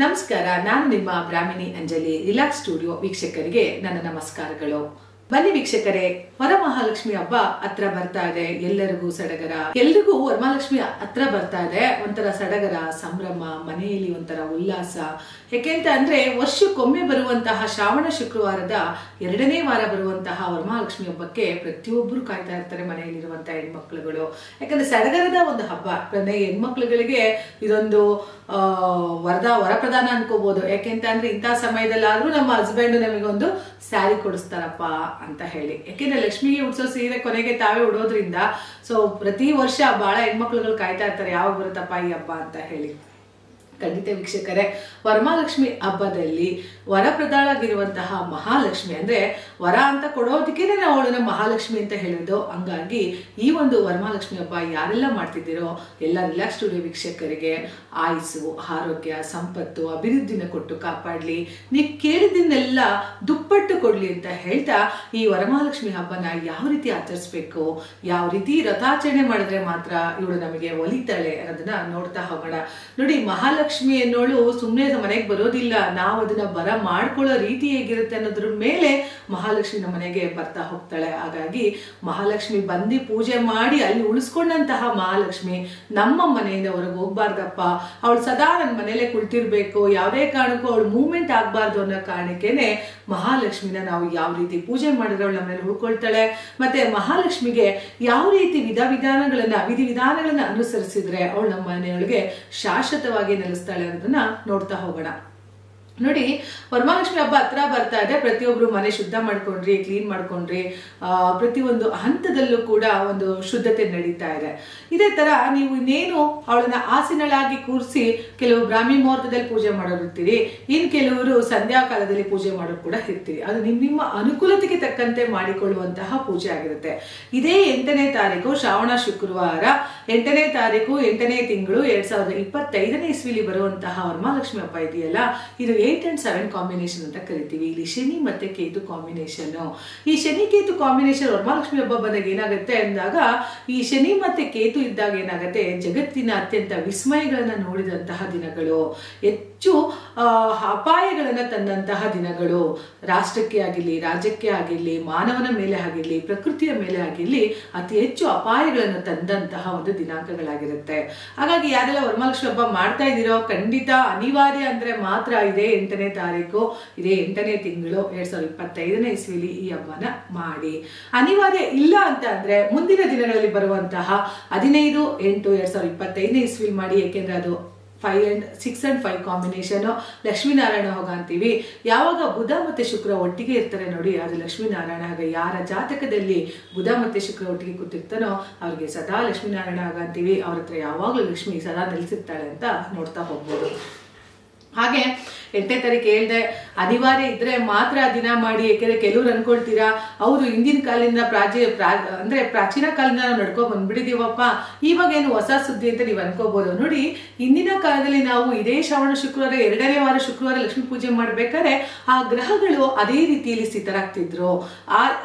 ನಮಸ್ಕಾರ, ನಾನು ನಿಮ್ಮ ಬ್ರಾಹ್ಮಿಣಿ ಅಂಜಲಿ. ರಿಲ್ಯಾಕ್ಸ್ ಸ್ಟುಡಿಯೋ ವೀಕ್ಷಕರಿಗೆ ನನ್ನ ನಮಸ್ಕಾರಗಳು. ಬನ್ನಿ ವೀಕ್ಷಕರೇ, ವರಮಹಾಲಕ್ಷ್ಮಿ ಹಬ್ಬ ಹತ್ರ ಬರ್ತಾ ಇದೆ. ಎಲ್ಲರಿಗೂ ಸಡಗರ, ಎಲ್ರಿಗೂ ವರಮಹಾಲಕ್ಷ್ಮಿ ಹತ್ರ ಬರ್ತಾ ಇದೆ. ಒಂಥರ ಸಡಗರ, ಸಂಭ್ರಮ, ಮನೆಯಲ್ಲಿ ಒಂಥರ ಉಲ್ಲಾಸ. ಯಾಕೆಂತ ಅಂದ್ರೆ ವರ್ಷಕ್ಕೊಮ್ಮೆ ಬರುವಂತಹ ಶ್ರಾವಣ ಶುಕ್ರವಾರದ 2ನೇ ವಾರ ಬರುವಂತಹ ವರಮಹಾಲಕ್ಷ್ಮಿ ಹಬ್ಬಕ್ಕೆ ಪ್ರತಿಯೊಬ್ಬರು ಕಾಯ್ತಾ ಇರ್ತಾರೆ, ಮನೆಯಲ್ಲಿರುವಂತಹ ಹೆಣ್ಮಕ್ಳುಗಳು. ಯಾಕಂದ್ರೆ ಸಡಗರದ ಒಂದು ಹಬ್ಬ. ಹೆಣ್ಮಕ್ಳುಗಳಿಗೆ ಇದೊಂದು ವರಪ್ರದಾನ ಅನ್ಕೋಬಹುದು. ಯಾಕೆಂತ ಅಂದ್ರೆ ಇಂತಹ ಸಮಯದಲ್ಲಾದ್ರೂ ನಮ್ಮ ಹಸ್ಬೆಂಡ್ ನಮಗೊಂದು ಸ್ಯಾರಿ ಕೊಡಿಸ್ತಾರಪ್ಪ ಅಂತ ಹೇಳಿ. ಯಾಕೆಂದ್ರೆ ಲಕ್ಷ್ಮಿಗೆ ಉಡ್ಸೋ ಸೀರೆ ಕೊನೆಗೆ ತಾವೇ ಉಡೋದ್ರಿಂದ ಸೊ ಪ್ರತಿ ವರ್ಷ ಬಹಳ ಹೆಣ್ಮಕ್ಳುಗಳು ಕಾಯ್ತಾ ಇರ್ತಾರೆ, ಯಾವಾಗ ಬರುತ್ತಪ್ಪ ಈ ಹಬ್ಬ ಅಂತ ಹೇಳಿ. ಖಂಡಿತ ವೀಕ್ಷಕರೇ, ವರಮಹಾಲಕ್ಷ್ಮಿ ಹಬ್ಬದಲ್ಲಿ ವರಪ್ರದಾಳಾಗಿರುವಂತಹ ಮಹಾಲಕ್ಷ್ಮಿ ಅಂದ್ರೆ ವರ ಅಂತ ಕೊಡೋದಕ್ಕೆ ನಾವು ಅವಳನ್ನ ಮಹಾಲಕ್ಷ್ಮಿ ಅಂತ ಹೇಳಿದ್ದು. ಹಂಗಾಗಿ ಈ ಒಂದು ವರಮಹಾಲಕ್ಷ್ಮಿ ಹಬ್ಬ ಯಾರೆಲ್ಲ ಮಾಡ್ತಿದ್ದೀರೋ ಎಲ್ಲ ರಿಲ್ಯಾಕ್ಸ್ ಸ್ಟುಡಿಯೋ ವೀಕ್ಷಕರಿಗೆ ಆಯುಸ್ಸು, ಆರೋಗ್ಯ, ಸಂಪತ್ತು, ಅಭಿವೃದ್ಧಿನ ಕೊಟ್ಟು ಕಾಪಾಡ್ಲಿ, ನೀವು ಕೇಳಿದ್ದನ್ನೆಲ್ಲ ದುಪ್ಪಟ್ಟು ಕೊಡ್ಲಿ ಅಂತ ಹೇಳ್ತಾ ಈ ವರಮಹಾಲಕ್ಷ್ಮಿ ಹಬ್ಬನ ಯಾವ ರೀತಿ ಆಚರಿಸ್ಬೇಕು, ಯಾವ ರೀತಿ ರಥಾಚರಣೆ ಮಾಡಿದ್ರೆ ಮಾತ್ರ ಇವಳು ನಮಗೆ ಒಲಿತಾಳೆ ಅನ್ನೋದನ್ನ ನೋಡ್ತಾ ಹೋಗೋಣ. ನೋಡಿ, ಮಹಾಲಕ್ಷ್ಮಿ ಅನ್ನೋಳು ಸುಮ್ಮನೆ ಮನೆಗೆ ಬರೋದಿಲ್ಲ. ನಾವು ಅದನ್ನ ಬರ ಮಾಡ್ಕೊಳ್ಳೋ ರೀತಿ ಹೇಗಿರುತ್ತೆ ಅನ್ನೋದ್ರ ಮೇಲೆ ಮಹಾಲಕ್ಷ್ಮಿ ನಮ್ಮ ಮನೆಗೆ ಬರ್ತಾ ಹೋಗ್ತಾಳೆ. ಹಾಗಾಗಿ ಮಹಾಲಕ್ಷ್ಮಿ ಬಂದು ಪೂಜೆ ಮಾಡಿ ಅಲ್ಲಿ ಉಳಿಸ್ಕೊಂಡಂತಹ ಮಹಾಲಕ್ಷ್ಮಿ ನಮ್ಮ ಮನೆಯಿಂದ ಹೊರಗೆ ಹೋಗ್ಬಾರ್ದಪ್ಪ, ಅವಳು ಸದಾ ನನ್ನ ಮನೇಲೆ ಕುಳಿತಿರ್ಬೇಕು, ಯಾವುದೇ ಕಾರಣಕ್ಕೂ ಅವಳು ಮೂವ್ಮೆಂಟ್ ಆಗ್ಬಾರ್ದು ಅನ್ನೋ ಕಾರಣಕ್ಕೇನೆ ಮಹಾಲಕ್ಷ್ಮಿನ ನಾವು ಯಾವ ರೀತಿ ಪೂಜೆ ಮಾಡಿದ್ರೆ ಅವಳು ನಮ್ಮ ಮನೇಲಿ ಉಳ್ಕೊಳ್ತಾಳೆ, ಮತ್ತೆ ಮಹಾಲಕ್ಷ್ಮಿಗೆ ಯಾವ ರೀತಿ ವಿಧಿವಿಧಾನಗಳನ್ನ ಅನುಸರಿಸಿದ್ರೆ ಅವಳು ನಮ್ಮ ಮನೆಯೊಳಗೆ ಶಾಶ್ವತವಾಗಿ ನೆಲೆಸ್ತಾಳೆ ಅನ್ನೋದನ್ನ ನೋಡ್ತಾ ಹೋಗೋಣ. ನೋಡಿ, ವರಮಹಾಲಕ್ಷ್ಮಿ ಹಬ್ಬ ಹತ್ರ ಬರ್ತಾ ಇದೆ. ಪ್ರತಿಯೊಬ್ರು ಮನೆ ಶುದ್ಧ ಮಾಡ್ಕೊಂಡ್ರಿ, ಕ್ಲೀನ್ ಮಾಡ್ಕೊಂಡ್ರಿ, ಪ್ರತಿಯೊಂದು ಹಂತದಲ್ಲೂ ಕೂಡ ಒಂದು ಶುದ್ಧತೆ ನಡೀತಾ ಇದೆ. ಇದೇ ತರ ನೀವು ಇನ್ನೇನು ಅವಳನ್ನ ಆಸೀನಳಾಗಿ ಕೂರಿಸಿ ಕೆಲವು ಬ್ರಾಹ್ಮಿ ಮುಹೂರ್ತದಲ್ಲಿ ಪೂಜೆ ಮಾಡೋರಿರ್ತೀರಿ, ಇನ್ ಕೆಲವರು ಸಂಧ್ಯಾ ಕಾಲದಲ್ಲಿ ಪೂಜೆ ಮಾಡೋರು ಕೂಡ ಇರ್ತೀರಿ. ಅದು ನಿಮ್ಮ ಅನುಕೂಲತೆಗೆ ತಕ್ಕಂತೆ ಮಾಡಿಕೊಳ್ಳುವಂತಹ ಪೂಜೆ ಆಗಿರುತ್ತೆ. ಇದೇ 8ನೇ ತಾರೀಕು ಶ್ರಾವಣ ಶುಕ್ರವಾರ, 8ನೇ ತಾರೀಕು 8ನೇ ತಿಂಗಳು 2025ನೇ ಇಸ್ವಿಲಿ ಬರುವಂತಹ ವರಮಹಾಲಕ್ಷ್ಮಿ ಹಬ್ಬ ಇದೆಯಲ್ಲ, ಇದು 8 and 7 ಕಾಂಬಿನೇಷನ್ ಅಂತ ಕರಿತೀವಿ. ಇಲ್ಲಿ ಶನಿ ಮತ್ತೆ ಕೇತು ಕಾಂಬಿನೇಷನ್. ಈ ಶನಿ ಕೇತು ಕಾಂಬಿನೇಷನ್ ವರಮಹಾಲಕ್ಷ್ಮಿ ಹಬ್ಬ ಬಂದಾಗ ಏನಾಗುತ್ತೆ ಅಂದಾಗ, ಈ ಶನಿ ಮತ್ತೆ ಕೇತು ಇದ್ದಾಗ ಏನಾಗುತ್ತೆ, ಜಗತ್ತಿನ ಅತ್ಯಂತ ವಿಸ್ಮಯಗಳನ್ನ ನೋಡಿದಂತಹ ದಿನಗಳು, ಹೆಚ್ಚು ಅಪಾಯಗಳನ್ನ ತಂದಂತಹ ದಿನಗಳು, ರಾಷ್ಟ್ರಕ್ಕೆ ಆಗಿರ್ಲಿ, ರಾಜ್ಯಕ್ಕೆ ಆಗಿರ್ಲಿ, ಮಾನವನ ಮೇಲೆ ಆಗಿರ್ಲಿ, ಪ್ರಕೃತಿಯ ಮೇಲೆ ಆಗಿರ್ಲಿ ಅತಿ ಹೆಚ್ಚು ಅಪಾಯಗಳನ್ನು ತಂದಂತಹ ಒಂದು ದಿನಾಂಕಗಳಾಗಿರುತ್ತೆ. ಹಾಗಾಗಿ ಯಾರೆಲ್ಲ ವರಮಹಾಲಕ್ಷ್ಮಿ ಹಬ್ಬ ಮಾಡ್ತಾ ಇದ್ದೀರೋ ಖಂಡಿತ ಅನಿವಾರ್ಯ ಅಂದ್ರೆ ಮಾತ್ರ ಇದೇ 8ನೇ ತಾರೀಕು, ಇದೇ 8ನೇ ತಿಂಗಳು 2025ನೇ ಇಸ್ವಿಲಿ ಈ ಹಬ್ಬನ ಮಾಡಿ. ಅನಿವಾರ್ಯ ಇಲ್ಲ ಅಂತ ಅಂದ್ರೆ ಮುಂದಿನ ದಿನಗಳಲ್ಲಿ ಬರುವಂತಹ 15/8/2025ನೇ ಇಸ್ವಿಲಿ ಮಾಡಿ. ಯಾಕೆಂದ್ರೆ ಅದು 6 and 5 ಕಾಂಬಿನೇಷನ್ ಲಕ್ಷ್ಮೀನಾರಾಯಣ ಹೋಗ ಅಂತೀವಿ. ಯಾವಾಗ ಬುಧ ಮತ್ತೆ ಶುಕ್ರ ಒಟ್ಟಿಗೆ ಇರ್ತಾರೆ ನೋಡಿ, ಅದು ಲಕ್ಷ್ಮೀನಾರಾಯಣ ಹೋಗ. ಯಾರ ಜಾತಕದಲ್ಲಿ ಬುಧ ಮತ್ತೆ ಶುಕ್ರ ಒಟ್ಟಿಗೆ ಕೂತಿರ್ತಾನೋ ಅವ್ರಿಗೆ ಸದಾ ಲಕ್ಷ್ಮೀನಾರಾಯಣ ಹೋಗ ಅಂತೀವಿ. ಅವ್ರ ಹತ್ರ ಯಾವಾಗ್ಲೂ ಲಕ್ಷ್ಮಿ ಸದಾ ನೆಲೆಸಿರ್ತಾಳೆ ಅಂತ ನೋಡ್ತಾ ಹೋಗ್ಬೋದು. ಹಾಗೆ 8ನೇ ತಾರೀಕು ಹೇಳ್ದೆ, ಅನಿವಾರ್ಯ ಇದ್ರೆ ಮಾತ್ರ ದಿನ ಮಾಡಿ. ಯಾಕೆಂದ್ರೆ ಕೆಲವ್ರು ಅನ್ಕೊಳ್ತೀರಾ, ಅವರು ಹಿಂದಿನ ಕಾಲದಿಂದ ಅಂದ್ರೆ ಪ್ರಾಚೀನ ಕಾಲದಿಂದ ನಾವು ನಡ್ಕೊಂಡ್ ಬಂದ್ಬಿಟ್ಟಿದೀವಪ್ಪ, ಇವಾಗ ಏನು ಹೊಸ ಸುದ್ದಿ ಅಂತ ನೀವು ಅನ್ಕೋಬಹುದು. ನೋಡಿ, ಹಿಂದಿನ ಕಾಲದಲ್ಲಿ ನಾವು ಇದೇ ಶ್ರಾವಣ ಶುಕ್ರವಾರ 2ನೇ ವಾರ ಶುಕ್ರವಾರ ಲಕ್ಷ್ಮೀ ಪೂಜೆ ಮಾಡ್ಬೇಕಾದ್ರೆ ಆ ಗ್ರಹಗಳು ಅದೇ ರೀತಿಯಲ್ಲಿ ಸ್ಥಿತರಾಗ್ತಿದ್ರು.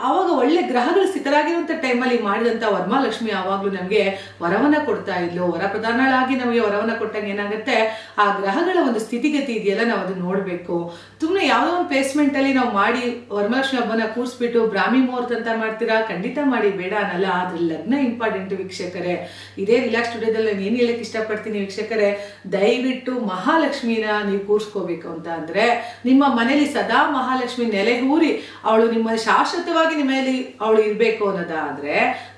ಅವಾಗ ಒಳ್ಳೆ ಗ್ರಹಗಳು ಸ್ಥಿತರಾಗಿರುವಂತ ಟೈಮಲ್ಲಿ ಮಾಡಿದಂತ ವರಮಹಾಲಕ್ಷ್ಮಿ ಯಾವಾಗ್ಲೂ ನಮ್ಗೆ ವರವನ್ನ ಕೊಡ್ತಾ ಇದ್ಲು. ವರಪ್ರಧಾನಳಾಗಿ ನಮಗೆ ವರವನ್ನ ಕೊಟ್ಟಾಗ ಏನಾಗುತ್ತೆ, ಆ ಗ್ರಹಗಳ ಒಂದು ಸ್ಥಿತಿಗತಿ ಇದೆಯಲ್ಲ, ನಾವು ಅದನ್ನ ನೋಡ್ಬೇಕು. ಸುಮ್ಮನೆ ಯಾವ್ದೋ ಒಂದು ಪ್ಲೇಸ್ಮೆಂಟ್ ಅಲ್ಲಿ ನಾವು ಮಾಡಿ ವರಮಹಾಲಕ್ಷ್ಮಿ ಹಬ್ಬನ ಕೂರಿಸ್ಬಿಟ್ಟು ಬ್ರಾಹ್ಮಿ ಮುಹೂರ್ತ ಅಂತ ಮಾಡ್ತೀರಾ, ಖಂಡಿತ ಮಾಡಿ, ಬೇಡ ಅನ್ನಲ್ಲ. ಆದ್ರೆ ಲಗ್ನ ಇಂಪಾರ್ಟೆಂಟ್ ವೀಕ್ಷಕರೇ. ಇದೇ ರಿಲ್ಯಾಕ್ಸ್ ಸ್ಟುಡಿಯೋದಲ್ಲಿ ನಾನು ಏನ್ ಹೇಳಕ್ ಇಷ್ಟಪಡ್ತೀನಿ ವೀಕ್ಷಕರೇ, ದಯವಿಟ್ಟು ಮಹಾಲಕ್ಷ್ಮಿನ ನೀವು ಕೂರಿಸ್ಕೋಬೇಕು ಅಂತ ಅಂದ್ರೆ ನಿಮ್ಮ ಮನೇಲಿ ಸದಾ ಮಹಾಲಕ್ಷ್ಮಿ ನೆಲೆ ಊರಿ ಅವಳು ನಿಮ್ಮ ಶಾಶ್ವತವಾಗಿ ನಿಮ್ಮಲ್ಲಿ ಅವಳು ಇರ್ಬೇಕು ಅನ್ನೋದಾದ್ರೆ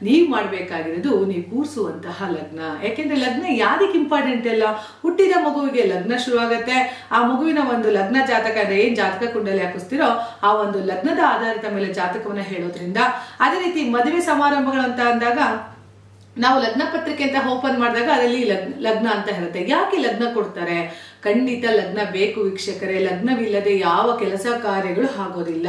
ನೀವ್ ಮಾಡ್ಬೇಕಾಗಿರೋದು ನೀವು ಕೂರಿಸುವಂತಹ ಲಗ್ನ. ಯಾಕೆಂದ್ರೆ ಲಗ್ನ ಯಾವ್ದಕ್ಕೆ ಇಂಪಾರ್ಟೆಂಟ್ ಅಲ್ಲ, ಹುಟ್ಟಿದ ಮಗುವಿಗೆ ಲಗ್ನ ಶುರುವಾಗತ್ತೆ. ಆ ಮಗುವಿನ ಒಂದು ಲಗ್ನ ಜಾತಕ ಅಂದ್ರೆ ಏನ್ ಜಾತಕ ಕುಂಡಲಿ ಹಾಕಿಸ್ತಿರೋ ಆ ಒಂದು ಲಗ್ನದ ಆಧಾರಿತ ಮೇಲೆ ಜಾತಕವನ್ನ ಹೇಳೋದ್ರಿಂದ, ಅದೇ ರೀತಿ ಮದುವೆ ಸಮಾರಂಭಗಳು ಅಂತ ಅಂದಾಗ ನಾವು ಲಗ್ನ ಪತ್ರಿಕೆ ಅಂತ ಓಪನ್ ಮಾಡಿದಾಗ ಅದರಲ್ಲಿ ಲಗ್ನ ಅಂತ ಹೇಳುತ್ತೆ. ಯಾಕೆ ಲಗ್ನ ಕೊಡ್ತಾರೆ? ಖಂಡಿತ ಲಗ್ನ ಬೇಕು ವೀಕ್ಷಕರೇ. ಲಗ್ನವಿಲ್ಲದೆ ಯಾವ ಕೆಲಸ ಕಾರ್ಯಗಳು ಆಗೋದಿಲ್ಲ.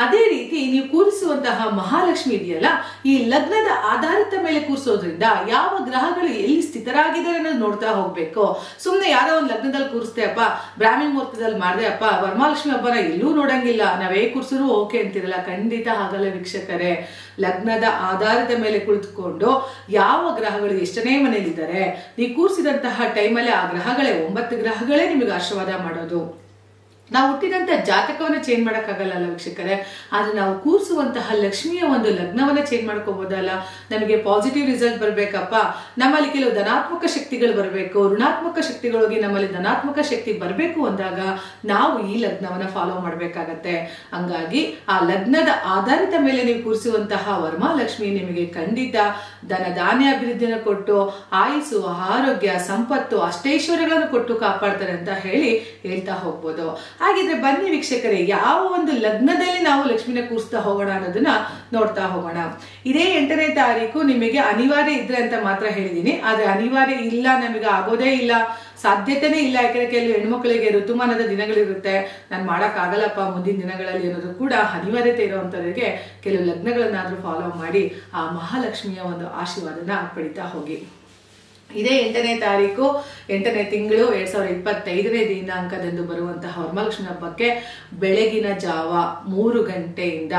ಅದೇ ರೀತಿ ನೀವು ಕೂರಿಸುವಂತಹ ಮಹಾಲಕ್ಷ್ಮಿ ಇದೆಯಲ್ಲ, ಈ ಲಗ್ನದ ಆಧಾರಿತ ಮೇಲೆ ಕೂರಿಸೋದ್ರಿಂದ ಯಾವ ಗ್ರಹಗಳು ಎಲ್ಲಿ ಸ್ಥಿತರಾಗಿದ್ದಾರೆ ಅನ್ನೋದು ನೋಡ್ತಾ ಹೋಗ್ಬೇಕು. ಸುಮ್ನೆ ಯಾರೋ ಒಂದು ಲಗ್ನದಲ್ಲಿ ಕೂರಿಸ್ತೇ ಅಪ್ಪ, ಬ್ರಾಹ್ಮಿ ಮುಹೂರ್ತದಲ್ಲಿ ಮಾಡಿದೆ ಅಪ್ಪ, ವರಮಹಾಲಕ್ಷ್ಮಿ ಹಬ್ಬನ ಎಲ್ಲೂ ನೋಡಂಗಿಲ್ಲ, ನಾವೇ ಕೂರಿಸಿದ್ರು ಓಕೆ ಅಂತಿರಲ್ಲ. ಖಂಡಿತ ಆಗಲ್ಲ ವೀಕ್ಷಕರೇ. ಲಗ್ನದ ಆಧಾರದ ಮೇಲೆ ಕುಳಿತುಕೊಂಡು ಯಾವ ಗ್ರಹಗಳು ಎಷ್ಟನೇ ಮನೆಯಲ್ಲಿದ್ದಾರೆ, ನೀವು ಕೂರಿಸಿದಂತಹ ಟೈಮಲ್ಲಿ ಆ ಗ್ರಹಗಳೇ 9 ಗ್ರಹಗಳು ಗ್ರಹಗಳೇ ನಿಮಗೆ ಆಶೀರ್ವಾದ ಮಾಡೋದು. ನಾವು ಹುಟ್ಟಿದಂತ ಜಾತಕವನ್ನ ಚೇಂಜ್ ಮಾಡಕ್ಕಾಗಲ್ಲ ವೀಕ್ಷಕರೇ, ಆದ್ರೆ ನಾವು ಕೂರಿಸುವಂತಹ ಲಕ್ಷ್ಮಿಯ ಒಂದು ಲಗ್ನವನ್ನ ಚೇಂಜ್ ಮಾಡ್ಕೋಬಹುದಲ್ಲ. ನಮಗೆ ಪಾಸಿಟಿವ್ ರಿಸಲ್ಟ್ ಬರ್ಬೇಕಪ್ಪ, ನಮ್ಮಲ್ಲಿ ಕೆಲವು ಧನಾತ್ಮಕ ಶಕ್ತಿಗಳು ಬರಬೇಕು, ಋಣಾತ್ಮಕ ಶಕ್ತಿಗಳಿಗೆ ನಮ್ಮಲ್ಲಿ ಧನಾತ್ಮಕ ಶಕ್ತಿ ಬರಬೇಕು ಅಂದಾಗ ನಾವು ಈ ಲಗ್ನವನ್ನ ಫಾಲೋ ಮಾಡ್ಬೇಕಾಗತ್ತೆ. ಹಂಗಾಗಿ ಆ ಲಗ್ನದ ಆಧಾರಿತ ಮೇಲೆ ನೀವು ಕೂರಿಸುವಂತಹ ವರಮಹಾಲಕ್ಷ್ಮಿ ನಿಮಗೆ ಖಂಡಿತ ಧನ ಧಾನ್ಯ ಅಭಿವೃದ್ಧಿಯನ್ನು ಕೊಟ್ಟು ಆಯುಸ್ಸು, ಆರೋಗ್ಯ, ಸಂಪತ್ತು, ಅಷ್ಟೈಶ್ವರ್ಯಗಳನ್ನು ಕೊಟ್ಟು ಕಾಪಾಡ್ತಾರೆ ಅಂತ ಹೇಳ್ತಾ ಹೋಗ್ಬೋದು. ಹಾಗಿದ್ರೆ ಬನ್ನಿ ವೀಕ್ಷಕರೇ, ಯಾವ ಒಂದು ಲಗ್ನದಲ್ಲಿ ನಾವು ಲಕ್ಷ್ಮಿನ ಕೂರಿಸ್ತಾ ಹೋಗೋಣ ಅನ್ನೋದನ್ನ ನೋಡ್ತಾ ಹೋಗೋಣ. ಇದೇ 8ನೇ ತಾರೀಕು ನಿಮಗೆ ಅನಿವಾರ್ಯ ಇದ್ರೆ ಅಂತ ಮಾತ್ರ ಹೇಳಿದೀನಿ. ಆದ್ರೆ ಅನಿವಾರ್ಯ ಇಲ್ಲ, ನಮಗೆ ಆಗೋದೇ ಇಲ್ಲ, ಸಾಧ್ಯತೆನೇ ಇಲ್ಲ. ಯಾಕಂದ್ರೆ ಕೆಲವು ಹೆಣ್ಮಕ್ಳಿಗೆ ಋತುಮಾನದ ದಿನಗಳಿರುತ್ತೆ, ನಾನು ಮಾಡಕ್ ಆಗಲ್ಲಪ್ಪ ಮುಂದಿನ ದಿನಗಳಲ್ಲಿ ಅನ್ನೋದು ಕೂಡ ಅನಿವಾರ್ಯತೆ ಇರುವಂತವರಿಗೆ ಕೆಲವು ಲಗ್ನಗಳನ್ನಾದ್ರೂ ಫಾಲೋ ಮಾಡಿ ಆ ಮಹಾಲಕ್ಷ್ಮಿಯ ಒಂದು ಆಶೀರ್ವಾದನ ಪಡಿತಾ ಹೋಗಿ. ಇದೇ 8ನೇ ತಾರೀಕು 8ನೇ ತಿಂಗಳು 2025ನೇ ದಿನಾಂಕದಂದು ಬರುವಂತಹ ವರಮಹಾಲಕ್ಷ್ಮಿ ಹಬ್ಬಕ್ಕೆ ಬೆಳಗಿನ ಜಾವ 3 ಗಂಟೆಯಿಂದ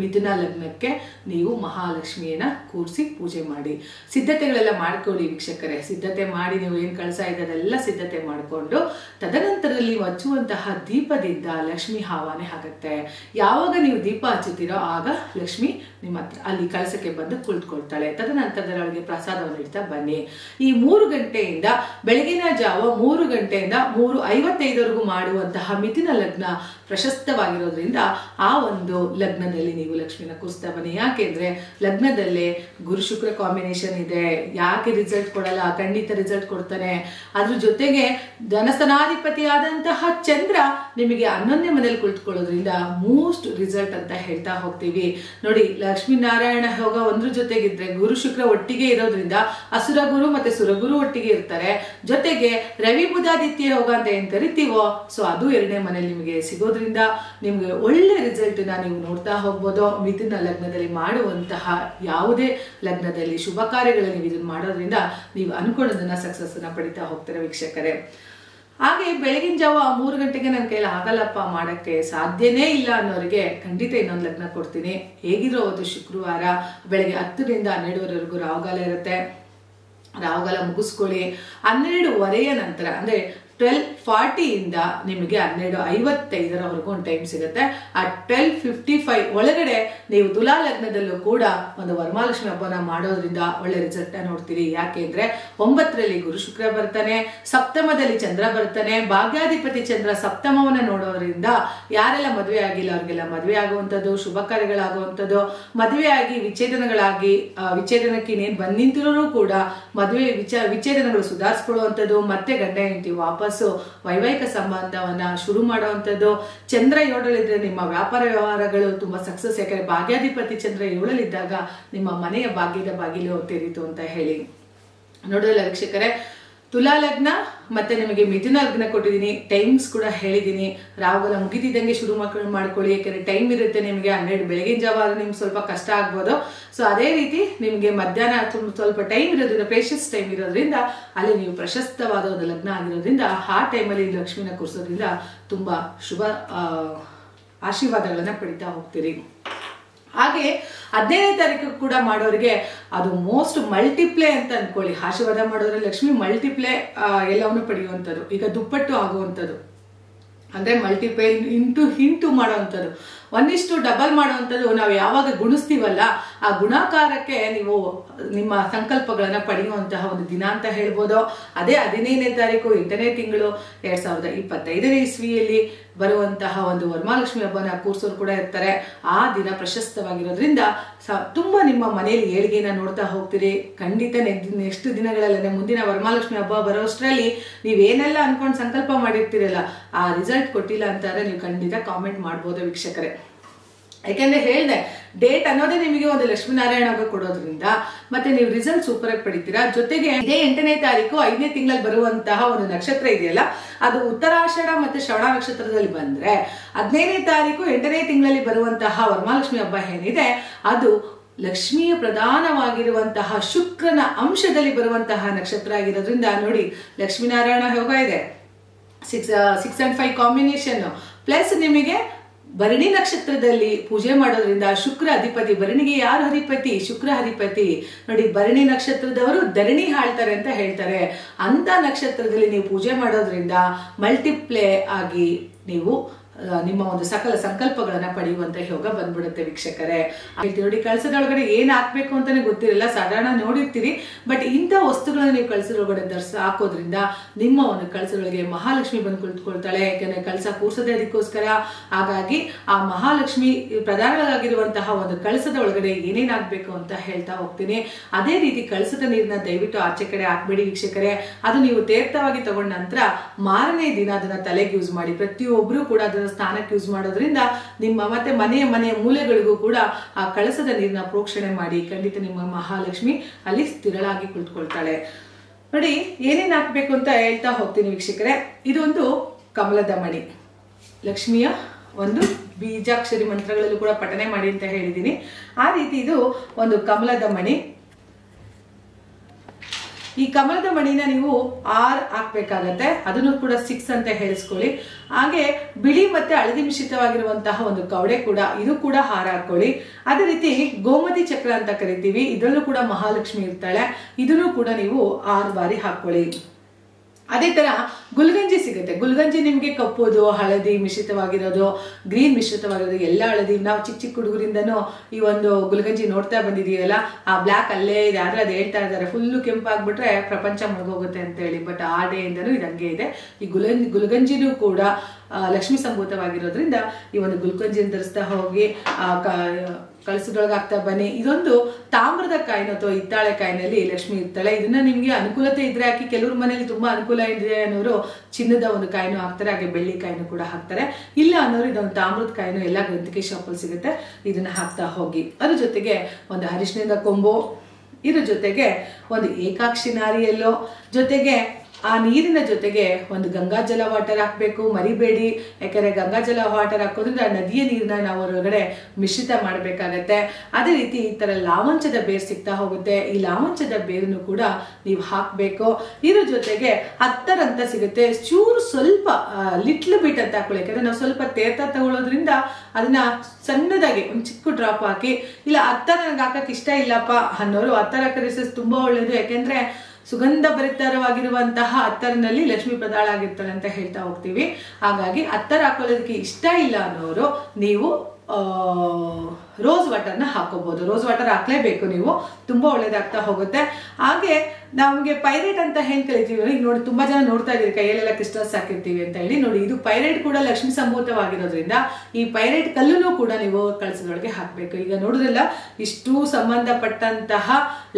ಮಿಥುನ ಲಗ್ನಕ್ಕೆ ನೀವು ಮಹಾಲಕ್ಷ್ಮಿಯನ್ನ ಕೂರಿಸಿ ಪೂಜೆ ಮಾಡಿ. ಸಿದ್ಧತೆಗಳೆಲ್ಲ ಮಾಡ್ಕೊಳ್ಳಿ ವೀಕ್ಷಕರೇ. ಸಿದ್ಧತೆ ಮಾಡಿ, ನೀವು ಏನ್ ಕಳಸ ಇದೆ ಅದೆಲ್ಲ ಸಿದ್ಧತೆ ಮಾಡಿಕೊಂಡು ತದನಂತರದಲ್ಲಿ ಹಚ್ಚುವಂತಹ ದೀಪದಿಂದ ಲಕ್ಷ್ಮಿ ಆವಾಹನೆ ಆಗುತ್ತೆ. ಯಾವಾಗ ನೀವು ದೀಪ ಹಚ್ಚುತ್ತೀರೋ ಆಗ ಲಕ್ಷ್ಮಿ ನಿಮ್ಮ ಹತ್ರ ಅಲ್ಲಿ ಕಳಸಕ್ಕೆ ಬಂದು ಕುಳಿತುಕೊಳ್ತಾಳೆ. ತದನಂತರದಲ್ಲಿ ಅವಳಿಗೆ ಪ್ರಸಾದವನ್ನು ಇಡ್ತಾ ಬನ್ನಿ. ಈ 3 ಗಂಟೆಯಿಂದ ಬೆಳಗಿನ ಜಾವ 3 ಗಂಟೆಯಿಂದ 3:55ವರೆಗೂ ಮಾಡುವಂತಹ ಮಿಥುನ ಲಗ್ನ ಪ್ರಶಸ್ತವಾಗಿರೋದ್ರಿಂದ ಆ ಒಂದು ಲಗ್ನದಲ್ಲಿ ನೀವು ಲಕ್ಷ್ಮಿನ ಕೂರಿಸ್ತಾ ಬನ್ನಿ. ಯಾಕೆಂದ್ರೆ ಲಗ್ನದಲ್ಲೇ ಗುರು ಶುಕ್ರ ಕಾಂಬಿನೇಷನ್ ಇದೆ. ಯಾಕೆ ರಿಸಲ್ಟ್ ಕೊಡಲ್ಲ? ಖಂಡಿತ ರಿಸಲ್ಟ್ ಕೊಡ್ತಾನೆ. ಅದ್ರ ಜೊತೆಗೆ ಧನಸ್ಥಾನಾಧಿಪತಿಯಾದಂತಹ ಚಂದ್ರ ನಿಮಗೆ 11ನೇ ಮನೇಲಿ ಕುಳಿತುಕೊಳ್ಳೋದ್ರಿಂದ ಮೋಸ್ಟ್ ರಿಸಲ್ಟ್ ಅಂತ ಹೇಳ್ತಾ ಹೋಗ್ತೀವಿ. ನೋಡಿ, ಲಕ್ಷ್ಮೀನಾರಾಯಣ ಯೋಗ ಒಂದ್ರ ಜೊತೆಗಿದ್ರೆ ಗುರು ಶುಕ್ರ ಒಟ್ಟಿಗೆ ಇರೋದ್ರಿಂದ ಅಸುರ ಗುರು ಮತ್ತೆ ಸುರಗುರು ಒಟ್ಟಿಗೆ ಇರ್ತಾರೆ. ಜೊತೆಗೆ ರವಿ ಬುಧಾದಿತ್ಯ ಯೋಗ ಅಂತ ಏನ್ ಕರಿತೀವೋ, ಸೊ ಅದು 2ನೇ ಮನೇಲಿ ನಿಮಗೆ ಸಿಗೋದ್ರಿಂದ ನಿಮ್ಗೆ ಒಳ್ಳೆ ರಿಸಲ್ಟ್ ನ ನೀವು ನೋಡ್ತಾ ಹೋಗ್ಬೋದು. ಮಿಥುನ ಲಗ್ನದಲ್ಲಿ ಮಾಡುವಂತಹ ಯಾವುದೇ ಲಗ್ನದಲ್ಲಿ ಶುಭ ಕಾರ್ಯಗಳಲ್ಲಿ ನೀವು ಇದನ್ನ ಮಾಡೋದ್ರಿಂದ ನೀವು ಅನ್ಕೊಳ್ಳೋದನ್ನ ಸಕ್ಸಸ್ ಅನ್ನ ಪಡಿತಾ ಹೋಗ್ತಾರೆ ವೀಕ್ಷಕರೇ. ಹಾಗೆ ಬೆಳಗಿನ ಜಾವ 3 ಗಂಟೆಗೆ ನನ್ನ ಕೈಲಿ ಆಗಲ್ಲಪ್ಪ ಮಾಡಕ್ಕೆ ಸಾಧ್ಯನೇ ಇಲ್ಲ ಅನ್ನೋರಿಗೆ ಖಂಡಿತ ಇನ್ನೊಂದು ಲಗ್ನ ಕೊಡ್ತೀನಿ. ಹೇಗಿರೋ ಅವತ್ತು ಶುಕ್ರವಾರ ಬೆಳಗ್ಗೆ 10ರಿಂದ 12ವರೆಗೂ ರಾಹುಗಾಲ ಇರುತ್ತೆ. ರಾಹುಗಾಲ ಮುಗಿಸ್ಕೊಳ್ಳಿ. 12:15 ನಂತರ ಅಂದ್ರೆ 12:40 ಇಂದ ನಿಮಗೆ 12:55 ಒಂದು ಟೈಮ್ ಸಿಗುತ್ತೆ. ಆ 12:55 ಒಳಗಡೆ ನೀವು ತುಲಾ ಲಗ್ನದಲ್ಲೂ ಕೂಡ ಒಂದು ವರಮಹಾಲಕ್ಷ್ಮಿ ಹಬ್ಬನ ಮಾಡೋದ್ರಿಂದ ಒಳ್ಳೆ ರಿಸಲ್ಟ್ ನೋಡ್ತೀರಿ. ಯಾಕೆಂದ್ರೆ 9ರಲ್ಲಿ ಗುರು ಶುಕ್ರ ಬರ್ತಾನೆ, ಸಪ್ತಮದಲ್ಲಿ ಚಂದ್ರ ಬರ್ತಾನೆ. ಭಾಗ್ಯಾಧಿಪತಿ ಚಂದ್ರ ಸಪ್ತಮವನ್ನ ನೋಡೋದ್ರಿಂದ ಯಾರೆಲ್ಲ ಮದುವೆ ಆಗಿಲ್ಲ ಅವ್ರಿಗೆಲ್ಲ ಮದುವೆ ಆಗುವಂಥದ್ದು, ಶುಭ ಕಾರ್ಯಗಳಾಗುವಂಥದ್ದು, ಮದುವೆ ಆಗಿ ವಿಚ್ಛೇದನಕ್ಕೆ ಇನ್ನೇನು ಬಂದು ನಿಂತಿರೋರು ಕೂಡ ಮದುವೆ ವಿಚ್ಛೇದನಗಳು ಸುಧಾರಿಸ್ಕೊಳ್ಳುವಂಥದ್ದು, ಮತ್ತೆ ಗಂಡ ಹೆಂಡತಿ ವಾಪಸ್ಸು ವೈವಾಹಿಕ ಸಂಬಂಧವನ್ನ ಶುರು ಮಾಡುವಂಥದ್ದು. ಚಂದ್ರ 7ರಲ್ಲಿದ್ರೆ ನಿಮ್ಮ ವ್ಯಾಪಾರ ವ್ಯವಹಾರಗಳು ತುಂಬಾ ಸಕ್ಸಸ್. ಯಾಕಂದ್ರೆ ಭಾಗ್ಯಾಧಿಪತಿ ಚಂದ್ರ 7ರಲ್ಲಿದ್ದಾಗ ನಿಮ್ಮ ಮನೆಯ ಭಾಗ್ಯದ ಬಾಗಿಲು ತೆರೀತು ಅಂತ ಹೇಳಿ ನೋಡೋಲ್ಲ ವೀಕ್ಷಕರೇ. ತುಲಾ ಲಗ್ನ ಮತ್ತೆ ನಿಮಗೆ ಮಿಥುನ ಲಗ್ನ ಕೊಟ್ಟಿದ್ದೀನಿ, ಟೈಮ್ಸ್ ಕೂಡ ಹೇಳಿದ್ದೀನಿ. ರಾಹುಗಾಲ ಮುಗಿತಿದ್ದಂಗೆ ಶುರು ಮಾಡ್ಕೊಳ್ಳಿ. ಯಾಕಂದ್ರೆ ಟೈಮ್ ಇರುತ್ತೆ ನಿಮಗೆ 12 ಬೆಳಗಿನ ಜಾವ ನಿಮ್ಗೆ ಸ್ವಲ್ಪ ಕಷ್ಟ ಆಗ್ಬೋದು. ಸೊ ಅದೇ ರೀತಿ ನಿಮಗೆ ಮಧ್ಯಾಹ್ನ ಸ್ವಲ್ಪ ಟೈಮ್ ಇರೋದ್ರಿಂದ, ಪ್ರೇಷಿಯಸ್ ಟೈಮ್ ಇರೋದ್ರಿಂದ ಅಲ್ಲಿ ನೀವು ಪ್ರಶಸ್ತವಾದ ಒಂದು ಲಗ್ನ ಆಗಿರೋದ್ರಿಂದ ಆ ಟೈಮಲ್ಲಿ ಲಕ್ಷ್ಮಿನ ಕೂರಿಸೋದ್ರಿಂದ ತುಂಬಾ ಶುಭ ಆಶೀರ್ವಾದಗಳನ್ನ ಪಡಿತಾ ಹೋಗ್ತೀರಿ. ಹಾಗೆ 15ನೇ ತಾರೀಕು ಕೂಡ ಮಾಡೋರಿಗೆ ಅದು ಮೋಸ್ಟ್ ಮಲ್ಟಿಪ್ಲೇ ಅಂತ ಅನ್ಕೊಳ್ಳಿ. ಆಶೀರ್ವಾದ ಮಾಡೋದ್ರೆ ಲಕ್ಷ್ಮಿ ಮಲ್ಟಿಪ್ಲೇ ಎಲ್ಲವನ್ನು ಪಡೆಯುವಂಥದ್ದು, ಈಗ ದುಪ್ಪಟ್ಟು ಆಗುವಂಥದ್ದು, ಅಂದ್ರೆ ಮಲ್ಟಿಪ್ಲೈ ಇಂಟು ಮಾಡುವಂಥದ್ದು, 1:ಡಬಲ್ ಮಾಡುವಂಥದ್ದು. ನಾವು ಯಾವಾಗ ಗುಣಿಸ್ತೀವಲ್ಲ ಆ ಗುಣಾಕಾರಕ್ಕೆ ನೀವು ನಿಮ್ಮ ಸಂಕಲ್ಪಗಳನ್ನ ಪಡೆಯುವಂತಹ ಒಂದು ದಿನ ಅಂತ ಹೇಳ್ಬೋದು. ಅದೇ 15ನೇ ತಾರೀಕು 8ನೇ ತಿಂಗಳು 2025ನೇ ಇಸ್ವಿಯಲ್ಲಿ ಬರುವಂತಹ ಒಂದು ವರಮಹಾಲಕ್ಷ್ಮಿ ಹಬ್ಬನ ಕೂರ್ಸೋರು ಕೂಡ ಇರ್ತಾರೆ. ಆ ದಿನ ಪ್ರಶಸ್ತವಾಗಿರೋದ್ರಿಂದ ತುಂಬಾ ನಿಮ್ಮ ಮನೆಯಲ್ಲಿ ಏಳಿಗೆನ ನೋಡ್ತಾ ಹೋಗ್ತೀರಿ. ಖಂಡಿತ ನೆಕ್ಸ್ಟ್ ದಿನಗಳಲ್ಲಿ ಮುಂದಿನ ವರಮಹಾಲಕ್ಷ್ಮಿ ಹಬ್ಬ ಬರೋಷ್ಟರಲ್ಲಿ ನೀವೇನೆಲ್ಲ ಅನ್ಕೊಂಡು ಸಂಕಲ್ಪ ಮಾಡಿರ್ತೀರಲ್ಲ ಆ ರಿಸಲ್ಟ್ ಕೊಟ್ಟಿಲ್ಲ ಅಂತಾರೆ ನೀವು ಖಂಡಿತ ಕಾಮೆಂಟ್ ಮಾಡ್ಬೋದು ವೀಕ್ಷಕರೇ. ಯಾಕೆಂದ್ರೆ ಹೇಳ್ದೆ ಡೇಟ್ ಅನ್ನೋದೇ ನಿಮಗೆ ಒಂದು ಲಕ್ಷ್ಮೀನಾರಾಯಣ ಹಬ್ಬ ಕೊಡೋದ್ರಿಂದ ಮತ್ತೆ ನೀವು ರಿಸಲ್ಟ್ ಸೂಪರ್ ಆಗಿ ಪಡಿತೀರಾ. ಜೊತೆಗೆ ಇದೇ 8ನೇ ತಾರೀಕು 5ನೇ ತಿಂಗಳಲ್ಲಿ ಬರುವಂತಹ ಒಂದು ನಕ್ಷತ್ರ ಇದೆಯಲ್ಲ ಅದು ಉತ್ತರಾಷಾಢ ಮತ್ತೆ ಶ್ರವಣ ನಕ್ಷತ್ರದಲ್ಲಿ ಬಂದ್ರೆ 15ನೇ ತಾರೀಕು 8ನೇ ತಿಂಗಳಲ್ಲಿ ಬರುವಂತಹ ವರಮಹಾಲಕ್ಷ್ಮಿ ಹಬ್ಬ ಏನಿದೆ ಅದು ಲಕ್ಷ್ಮಿಯ ಪ್ರಧಾನವಾಗಿರುವಂತಹ ಶುಕ್ರನ ಅಂಶದಲ್ಲಿ ಬರುವಂತಹ ನಕ್ಷತ್ರ ಆಗಿರೋದ್ರಿಂದ ನೋಡಿ ಲಕ್ಷ್ಮೀನಾರಾಯಣ ಯೋಗ ಇದೆ, 6 and 5 ಕಾಂಬಿನೇಷನ್ ಪ್ಲಸ್ ನಿಮಗೆ ಭರಣಿ ನಕ್ಷತ್ರದಲ್ಲಿ ಪೂಜೆ ಮಾಡೋದ್ರಿಂದ ಶುಕ್ರ ಅಧಿಪತಿ, ಭರಣಿಗೆ ಯಾರು ಅಧಿಪತಿ? ಶುಕ್ರ ಅಧಿಪತಿ. ನೋಡಿ, ಭರಣಿ ನಕ್ಷತ್ರದವರು ಧರಣಿ ಆಳ್ತಾರೆ ಅಂತ ಹೇಳ್ತಾರೆ. ಅಂತ ನಕ್ಷತ್ರದಲ್ಲಿ ನೀವು ಪೂಜೆ ಮಾಡೋದ್ರಿಂದ ಮಲ್ಟಿಪ್ಲೇ ಆಗಿ ನೀವು ನಿಮ್ಮ ಒಂದು ಸಕಲ ಸಂಕಲ್ಪಗಳನ್ನ ಪಡೆಯುವಂತ ಯೋಗ ಬಂದ್ಬಿಡುತ್ತೆ ವೀಕ್ಷಕರೇ. ನೋಡಿ, ಕಳಸದೊಳಗಡೆ ಏನ್ ಹಾಕ್ಬೇಕು ಅಂತಾನೆ ಗೊತ್ತಿರಲ್ಲ, ಸಾಧಾರಣ ನೋಡಿರ್ತೀರಿ. ಬಟ್ ಇಂಥ ವಸ್ತುಗಳನ್ನ ನೀವು ಕಳಸದೊಳಗಡೆ ಹಾಕೋದ್ರಿಂದ ನಿಮ್ಮ ಒಂದು ಕಳಸದೊಳಗೆ ಮಹಾಲಕ್ಷ್ಮಿ ಬಂದು ಕುಳಿತುಕೊಳ್ತಾಳೆ. ಯಾಕಂದ್ರೆ ಕಳಸ ಕೂರ್ಸೋದೇ ಅದಕ್ಕೋಸ್ಕರ. ಹಾಗಾಗಿ ಆ ಮಹಾಲಕ್ಷ್ಮಿ ಪ್ರಧಾನವಾಗಿರುವಂತಹ ಒಂದು ಕಳಸದ ಒಳಗಡೆ ಏನೇನ್ ಆಗ್ಬೇಕು ಅಂತ ಹೇಳ್ತಾ ಹೋಗ್ತೀನಿ. ಅದೇ ರೀತಿ ಕಳಸದ ನೀರನ್ನ ದಯವಿಟ್ಟು ಆಚೆ ಕಡೆ ಹಾಕ್ಬೇಡಿ ವೀಕ್ಷಕರೇ. ಅದು ನೀವು ತೀರ್ಥವಾಗಿ ತಗೊಂಡ ನಂತರ ಮಾರನೇ ದಿನ ಅದನ್ನ ತಲೆಗೆ ಯೂಸ್ ಮಾಡಿ. ಪ್ರತಿಯೊಬ್ರು ಕೂಡ ಅದನ್ನ ಸ್ಥಾನಕ್ಕೆ ಯೂಸ್ ಮಾಡೋದ್ರಿಂದ ನಿಮ್ಮ ಮತ್ತೆ ಮನೆಯ ಮೂಲೆಗಳಿಗೂ ಕೂಡ ಆ ಕಳಸದ ನೀರನ್ನ ಪ್ರೋಕ್ಷಣೆ ಮಾಡಿ. ಖಂಡಿತ ನಿಮ್ಮ ಮಹಾಲಕ್ಷ್ಮಿ ಅಲ್ಲಿ ಸ್ಥಿರಳಾಗಿ ಕುಳಿತುಕೊಳ್ತಾಳೆ. ನೋಡಿ, ಏನೇನ್ ಹಾಕ್ಬೇಕು ಅಂತ ಹೇಳ್ತಾ ಹೋಗ್ತೀನಿ ವೀಕ್ಷಕರೇ. ಇದೊಂದು ಕಮಲದ ಮಣಿ, ಲಕ್ಷ್ಮಿಯ ಒಂದು ಬೀಜಾಕ್ಷರಿ ಮಂತ್ರಗಳಲ್ಲೂ ಕೂಡ ಪಠನೆ ಮಾಡಿ ಅಂತ ಹೇಳಿದೀನಿ. ಆ ರೀತಿ ಇದು ಒಂದು ಕಮಲದ ಮಣಿ. ಈ ಕಮಲದ ಮಣಿನ ನೀವು 6 ಹಾಕ್ಬೇಕಾಗತ್ತೆ. ಅದನ್ನು ಕೂಡ 6 ಅಂತ ಹೇಳಿಸ್ಕೊಳ್ಳಿ. ಹಾಗೆ ಬಿಳಿ ಮತ್ತೆ ಹಳದಿ ಮಿಶ್ರಿತವಾಗಿರುವಂತಹ ಒಂದು ಕವಡೆ ಕೂಡ, ಇದು ಕೂಡ 6 ಹಾಕೊಳ್ಳಿ. ಅದೇ ರೀತಿ ಗೋಮತಿ ಚಕ್ರ ಅಂತ ಕರಿತೀವಿ, ಇದರಲ್ಲೂ ಕೂಡ ಮಹಾಲಕ್ಷ್ಮಿ ಇರ್ತಾಳೆ. ಇದನ್ನು ಕೂಡ ನೀವು 6 ಬಾರಿ ಹಾಕೊಳ್ಳಿ. ಅದೇ ತರ ಗುಲ್ಗಂಜಿ ಸಿಗುತ್ತೆ. ಗುಲ್ಗಂಜಿ ನಿಮ್ಗೆ ಕಪ್ಪುದು, ಹಳದಿ ಮಿಶ್ರಿತವಾಗಿರೋದು, ಗ್ರೀನ್ ಮಿಶ್ರಿತವಾಗಿರೋದು, ಎಲ್ಲ ಹಳದಿ. ನಾವು ಚಿಕ್ಕ ಹುಡುಗರಿಂದನೂ ಈ ಒಂದು ಗುಲ್ಗಂಜಿ ನೋಡ್ತಾ ಬಂದಿದೀವಲ್ಲ, ಆ ಬ್ಲಾಕ್ ಅಲ್ಲೇ ಇದೆ. ಆದ್ರೆ ಅದು ಹೇಳ್ತಾ ಇದ್ದಾರೆ ಫುಲ್ಲು ಕೆಂಪಾಗ್ಬಿಟ್ರೆ ಪ್ರಪಂಚ ಮುಳುಗೋಗುತ್ತೆ ಅಂತ ಹೇಳಿ. ಬಟ್ ಆ ಡೇಯಿಂದನೂ ಇದಂಗೆ ಇದೆ. ಈ ಗುಲ್ಗಂಜಿನೂ ಕೂಡ ಲಕ್ಷ್ಮಿ ಸಂಭೂತವಾಗಿರೋದ್ರಿಂದ ಈ ಒಂದು ಗುಲ್ಗಂಜಿನ ಧರಿಸ್ತಾ ಹೋಗಿ ಕಳಸದೊಳಗೆ ಹಾಕ್ತಾ ಬನ್ನಿ. ಇದೊಂದು ತಾಮ್ರದ ಕಾಯಿನ ಅಥವಾ ಹಿತ್ತಾಳೆ ಕಾಯಿನಲ್ಲಿ ಲಕ್ಷ್ಮಿ ಇರ್ತಾಳೆ. ಇದನ್ನ ನಿಮ್ಗೆ ಅನುಕೂಲತೆ ಇದ್ರೆ ಹಾಕಿ. ಕೆಲವ್ರ ಮನೇಲಿ ತುಂಬಾ ಅನುಕೂಲ ಇದೆ ಅನ್ನೋರು ಚಿನ್ನದ ಒಂದು ಕಾಯಿನೂ ಹಾಕ್ತಾರೆ, ಹಾಗೆ ಬೆಳ್ಳಿ ಕಾಯಿನೂ ಕೂಡ ಹಾಕ್ತಾರೆ. ಇಲ್ಲ ಅನ್ನೋರು ಇದೊಂದು ತಾಮ್ರದ ಕಾಯಿನೂ ಎಲ್ಲ ಗಂತಿಕೆ ಶಾಪಲ್ಲಿ ಸಿಗುತ್ತೆ, ಇದನ್ನ ಹಾಕ್ತಾ ಹೋಗಿ. ಅದ್ರ ಜೊತೆಗೆ ಒಂದು ಅರಿಶಿಣದ ಕೊಂಬು, ಇದ್ರ ಜೊತೆಗೆ ಒಂದು ಏಕಾಕ್ಷಿ ನಾರಿಯಲ್ಲೋ, ಜೊತೆಗೆ ಆ ನೀರಿನ ಜೊತೆಗೆ ಒಂದು ಗಂಗಾಜಲ ವಾಟರ್ ಹಾಕ್ಬೇಕು, ಮರಿಬೇಡಿ. ಯಾಕಂದ್ರೆ ಗಂಗಾಜಲ ವಾಟರ್ ಹಾಕೋದ್ರಿಂದ ನದಿಯ ನೀರನ್ನ ನಾವು ಹೊರಗಡೆ ಮಿಶ್ರಿತ ಮಾಡಬೇಕಾಗತ್ತೆ. ಅದೇ ರೀತಿ ಈ ತರ ಲಾವಂಚದ ಬೇರು ಸಿಗ್ತಾ ಹೋಗುತ್ತೆ. ಈ ಲಾವಂಚದ ಬೇರನ್ನು ಕೂಡ ನೀವು ಹಾಕ್ಬೇಕು. ಇದ್ರ ಜೊತೆಗೆ ಅತ್ತರ್ ಅಂತ ಸಿಗುತ್ತೆ, ಚೂರು ಸ್ವಲ್ಪ ಲಿಟ್ಲ್ ಬಿಟ್ ಅಂತ ಹಾಕೊಳ್ಳಿ. ಯಾಕಂದ್ರೆ ನಾವು ಸ್ವಲ್ಪ ತೀರ್ಥ ತಗೊಳ್ಳೋದ್ರಿಂದ ಅದನ್ನ ಸಣ್ಣದಾಗಿ ಒಂದು ಚಿಕ್ಕ ಡ್ರಾಪ್ ಹಾಕಿ. ಇಲ್ಲ ಅತ್ತರ್ ನನಗೆ ಹಾಕಕ್ ಇಷ್ಟ ಇಲ್ಲಪ್ಪ ಅನ್ನೋರು ಅತ್ತರ್ ಹಾಕಿದ್ರೆ ತುಂಬಾ ಒಳ್ಳೇದು. ಯಾಕೆಂದ್ರೆ ಸುಗಂಧ ಭರಿತವಾಗಿರುವಂತಹ ಅತ್ತರಿನಲ್ಲಿ ಲಕ್ಷ್ಮೀ ಪ್ರದಾಳಾಗಿರ್ತಾಳೆ ಅಂತ ಹೇಳ್ತಾ ಹೋಗ್ತೀವಿ. ಹಾಗಾಗಿ ಅತ್ತರ್ ಹಾಕೊಳ್ಳೋದಕ್ಕೆ ಇಷ್ಟ ಇಲ್ಲ ಅನ್ನೋರು ನೀವು ರೋಸ್ ವಾಟರ್ನ ಹಾಕೋಬಹುದು. ರೋಸ್ ವಾಟರ್ ಹಾಕ್ಲೇಬೇಕು ನೀವು, ತುಂಬಾ ಒಳ್ಳೇದಾಗ್ತಾ ಹೋಗುತ್ತೆ. ಹಾಗೆ ನಮಗೆ ಪೈರೇಟ್ ಅಂತ ಏನ್ ಕರಿತೀವಿ, ಈಗ ನೋಡಿ ತುಂಬಾ ಜನ ನೋಡ್ತಾ ಇದೀರಿ ಕೈಯಲ್ಲೆಲ್ಲ ಕ್ರಿಸ್ಟಲ್ಸ್ ಹಾಕಿರ್ತೀವಿ ಅಂತ ಹೇಳಿ. ನೋಡಿ, ಇದು ಪೈರೇಟ್ ಕೂಡ ಲಕ್ಷ್ಮಿ ಸಂಭೂತವಾಗಿರೋದ್ರಿಂದ ಈ ಪೈರೇಟ್ ಕಲ್ಲುನು ಕೂಡ ನೀವು ಕಳಸದೊಳಗೆ ಹಾಕ್ಬೇಕು. ಈಗ ನೋಡಿದ್ರಲ್ಲ, ಇಷ್ಟು ಸಂಬಂಧಪಟ್ಟಂತಹ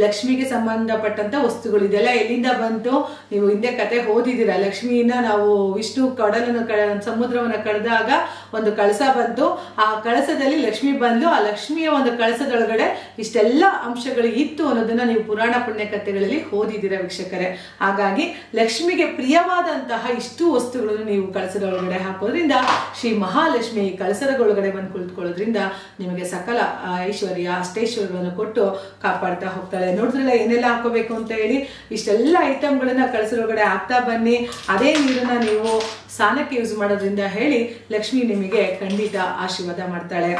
ಲಕ್ಷ್ಮಿಗೆ ಸಂಬಂಧಪಟ್ಟಂತ ವಸ್ತುಗಳು ಇದೆಲ್ಲ ಎಲ್ಲಿಂದ ಬಂತು? ನೀವು ಹಿಂದೆ ಕತೆ ಓದಿದ್ದೀರಾ. ಲಕ್ಷ್ಮಿನ ನಾವು ವಿಷ್ಣು ಸಮುದ್ರವನ್ನ ಕಳೆದಾಗ ಒಂದು ಕಳಸ ಬಂತು. ಆ ಕಳಸದಲ್ಲಿ ಲಕ್ಷ್ಮಿ ಬಂದು ಆ ಲಕ್ಷ್ಮಿಯ ಒಂದು ಕಳಸದೊಳಗಡೆ ಇಷ್ಟೆಲ್ಲ ಅಂಶಗಳು ಇತ್ತು ಅನ್ನೋದನ್ನ ನೀವು ಪುರಾಣ ಪುಣ್ಯ ಕಥೆಗಳಲ್ಲಿ ಓದಿದ್ದೀರಾ ವೀಕ್ಷಕರೇ. ಹಾಗಾಗಿ ಲಕ್ಷ್ಮಿಗೆ ಪ್ರಿಯವಾದಂತಹ ಇಷ್ಟು ವಸ್ತುಗಳನ್ನು ನೀವು ಕಳಸದೊಳಗಡೆ ಹಾಕೋದ್ರಿಂದ ಶ್ರೀ ಮಹಾಲಕ್ಷ್ಮಿ ಕಳಸದೊಳಗಡೆ ಬಂದು ಕುಳಿತುಕೊಳ್ಳೋದ್ರಿಂದ ನಿಮಗೆ ಸಕಲ ಐಶ್ವರ್ಯ ಅಷ್ಟೈಶ್ವರ್ಯಗಳನ್ನು ಕೊಟ್ಟು ಕಾಪಾಡ್ತಾ ಹೋಗ್ತಾಳೆ. ನೋಡಿದ್ರಲ್ಲ ಏನೆಲ್ಲ ಹಾಕೋಬೇಕು ಅಂತ ಹೇಳಿ. ಇಷ್ಟೆಲ್ಲ ಐಟಮ್ಗಳನ್ನ ಕಳಸದೊಳಗಡೆ ಹಾಕ್ತಾ ಬನ್ನಿ. ಅದೇ ನೀರನ್ನ ನೀವು ಸ್ನಾನಕ್ಕೆ ಯೂಸ್ ಮಾಡೋದ್ರಿಂದ ಹೇಳಿ ಲಕ್ಷ್ಮಿ ನಿಮಗೆ ಖಂಡಿತ ಆಶೀರ್ವಾದ ಮಾಡ್ತಾಳೆ.